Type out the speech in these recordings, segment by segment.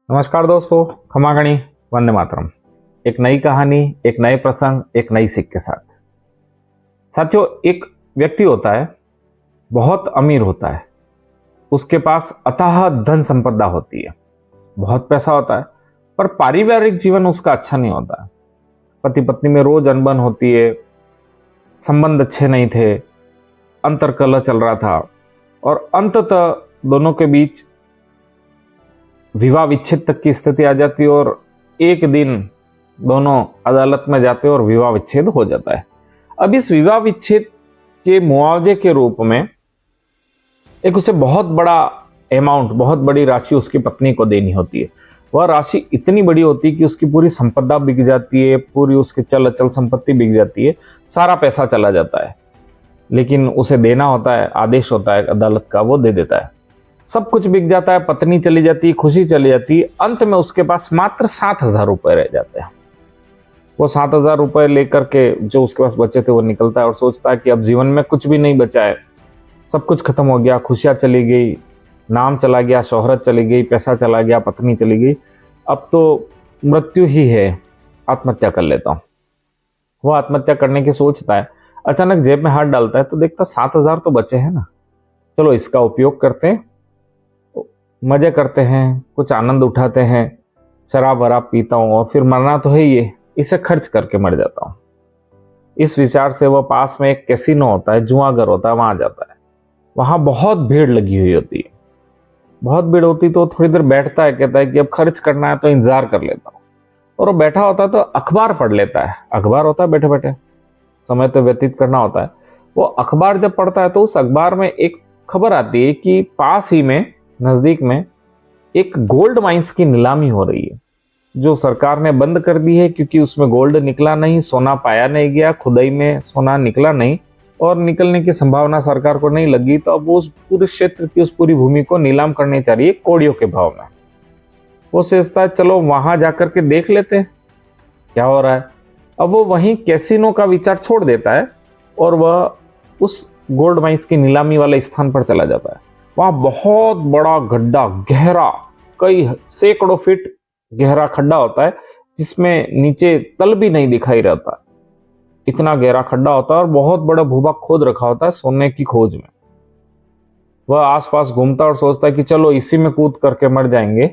नमस्कार दोस्तों, खमागणी, वंदे मातरम। एक नई कहानी, एक नए प्रसंग, एक नई सीख के साथ। साथियों, एक व्यक्ति होता है, बहुत अमीर होता है, उसके पास अथाह धन संपदा होती है, बहुत पैसा होता है, पर पारिवारिक जीवन उसका अच्छा नहीं होता है। पति पत्नी में रोज अनबन होती है, संबंध अच्छे नहीं थे, अंतर्कलह चल रहा था और अंततः दोनों के बीच विवाह विच्छेद तक की स्थिति आ जाती है और एक दिन दोनों अदालत में जाते हैं और विवाह विच्छेद हो जाता है। अब इस विवाह विच्छेद के मुआवजे के रूप में एक उसे बहुत बड़ा अमाउंट, बहुत बड़ी राशि उसकी पत्नी को देनी होती है। वह राशि इतनी बड़ी होती है कि उसकी पूरी संपदा बिक जाती है, पूरी उसकी चल अचल संपत्ति बिक जाती है, सारा पैसा चला जाता है। लेकिन उसे देना होता है, आदेश होता है अदालत का, वो दे देता है। सब कुछ बिक जाता है, पत्नी चली जाती है, खुशी चली जाती है। अंत में उसके पास मात्र 7,000 रुपए रह जाते हैं। वो 7,000 रुपए लेकर के जो उसके पास बचे थे वो निकलता है और सोचता है कि अब जीवन में कुछ भी नहीं बचा है, सब कुछ खत्म हो गया, खुशियां चली गई, नाम चला गया, शोहरत चली गई, पैसा चला गया, पत्नी चली गई, अब तो मृत्यु ही है, आत्महत्या कर लेता हूं। वो आत्महत्या करने की सोचता है। अचानक जेब में हाथ डालता है तो देखता 7,000 तो बचे हैं ना, चलो इसका उपयोग करते हैं, मजे करते हैं, कुछ आनंद उठाते हैं, शराब वराब पीता हूं और फिर मरना तो है ये, इसे खर्च करके मर जाता हूं। इस विचार से वह पास में एक कैसीनो होता है, जुआगर होता है, वहां जाता है। वहां बहुत भीड़ लगी हुई होती है, बहुत भीड़ होती तो थोड़ी देर बैठता है, कहता है कि अब खर्च करना है तो इंतजार कर लेता हूं। और वो बैठा होता है तो अखबार पढ़ लेता है। अखबार होता है बैठे बैठे, समय तो व्यतीत करना होता है। वो अखबार जब पढ़ता है तो उस अखबार में एक खबर आती है कि पास ही में, नजदीक में एक गोल्ड माइंस की नीलामी हो रही है, जो सरकार ने बंद कर दी है क्योंकि उसमें गोल्ड निकला नहीं, सोना पाया नहीं गया, खुदाई में सोना निकला नहीं और निकलने की संभावना सरकार को नहीं लगी। तो अब वो उस पूरे क्षेत्र की, उस पूरी भूमि को नीलाम करनी चाह रही है कौड़ियों के भाव में। वो सोचता है चलो वहां जाकर के देख लेते हैं क्या हो रहा है। अब वो वहीं कैसीनो का विचार छोड़ देता है और वह उस गोल्ड माइंस की नीलामी वाले स्थान पर चला जाता है। वहां बहुत बड़ा गड्ढा, गहरा, कई सैकड़ों फीट गहरा खड्डा होता है, जिसमें नीचे तल भी नहीं दिखाई रहता। इतना गहरा खड्डा होता है और बहुत बड़ा भूभाग खोद रखा होता है सोने की खोज में। वह आसपास घूमता और सोचता है कि चलो इसी में कूद करके मर जाएंगे,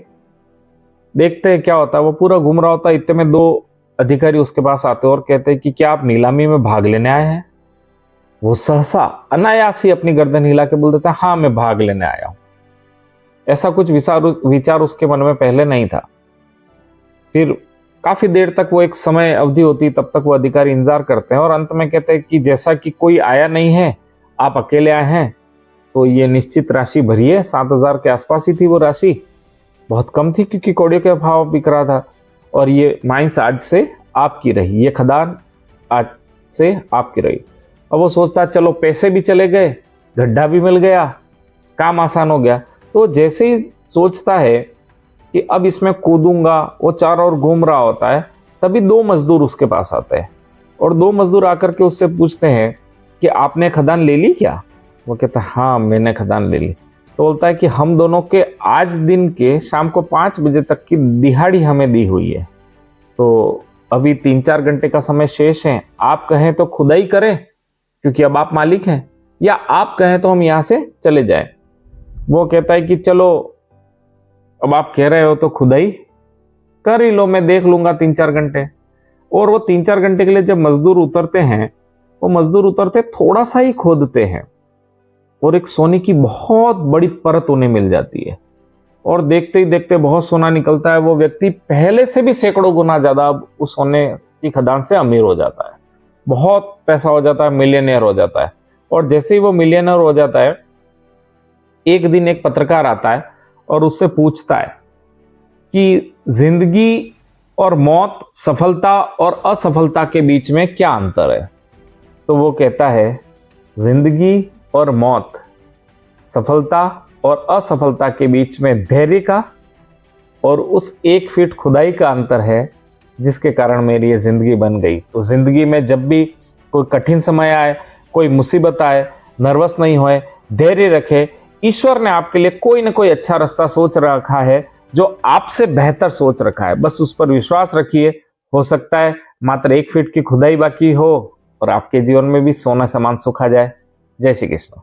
देखते हैं क्या होता है। वो पूरा घूम रहा होता है, इतने में 2 अधिकारी उसके पास आते और कहते हैं कि क्या आप नीलामी में भाग लेने आए हैं? वो सहसा अनायास ही अपनी गर्दन हिला के बोल देता है, हाँ मैं भाग लेने आया हूं। ऐसा कुछ विचार उसके मन में पहले नहीं था। फिर काफी देर तक, वो एक समय अवधि होती तब तक वो अधिकारी इंतजार करते हैं और अंत में कहते हैं कि जैसा कि कोई आया नहीं है, आप अकेले आए हैं, तो ये निश्चित राशि भरिए। 7,000 के आसपास ही थी वो राशि, बहुत कम थी क्योंकि कौड़ियों का भाव बिक रहा था। और ये माइंस आज से आपकी रही, ये खदान आज से आपकी रही। अब वो सोचता है चलो पैसे भी चले गए, गड्ढा भी मिल गया, काम आसान हो गया। तो जैसे ही सोचता है कि अब इसमें कूदूंगा, वो चारों ओर घूम रहा होता है, तभी 2 मजदूर उसके पास आते हैं और 2 मजदूर आकर के उससे पूछते हैं कि आपने खदान ले ली क्या? वो कहता है हाँ मैंने खदान ले ली। तो बोलता है कि हम दोनों के आज दिन के शाम को 5 बजे तक की दिहाड़ी हमें दी हुई है, तो अभी 3-4 घंटे का समय शेष है। आप कहें तो खुदाई करें क्योंकि अब आप मालिक हैं, या आप कहें तो हम यहां से चले जाएं। वो कहता है कि चलो अब आप कह रहे हो तो खुदाई कर ही लो, मैं देख लूंगा 3-4 घंटे। और वो 3-4 घंटे के लिए जब मजदूर उतरते हैं, वो मजदूर उतरते थोड़ा सा ही खोदते हैं और एक सोने की बहुत बड़ी परत उन्हें मिल जाती है और देखते ही देखते बहुत सोना निकलता है। वो व्यक्ति पहले से भी सैकड़ों गुना ज्यादा अब उस सोने की खदान से अमीर हो जाता है, बहुत पैसा हो जाता है, मिलियनेयर हो जाता है। और जैसे ही वो मिलियनेयर हो जाता है, एक दिन एक पत्रकार आता है और उससे पूछता है कि जिंदगी और मौत, सफलता और असफलता के बीच में क्या अंतर है? तो वो कहता है जिंदगी और मौत, सफलता और असफलता के बीच में धैर्य का और उस 1 फीट खुदाई का अंतर है, जिसके कारण मेरी ये जिंदगी बन गई। तो जिंदगी में जब भी कोई कठिन समय आए, कोई मुसीबत आए, नर्वस नहीं होए, धैर्य रखे। ईश्वर ने आपके लिए कोई ना कोई अच्छा रास्ता सोच रखा है, जो आपसे बेहतर सोच रखा है, बस उस पर विश्वास रखिए। हो सकता है मात्र 1 फीट की खुदाई बाकी हो और आपके जीवन में भी सोना समान सुख आ जाए। जय श्री कृष्ण।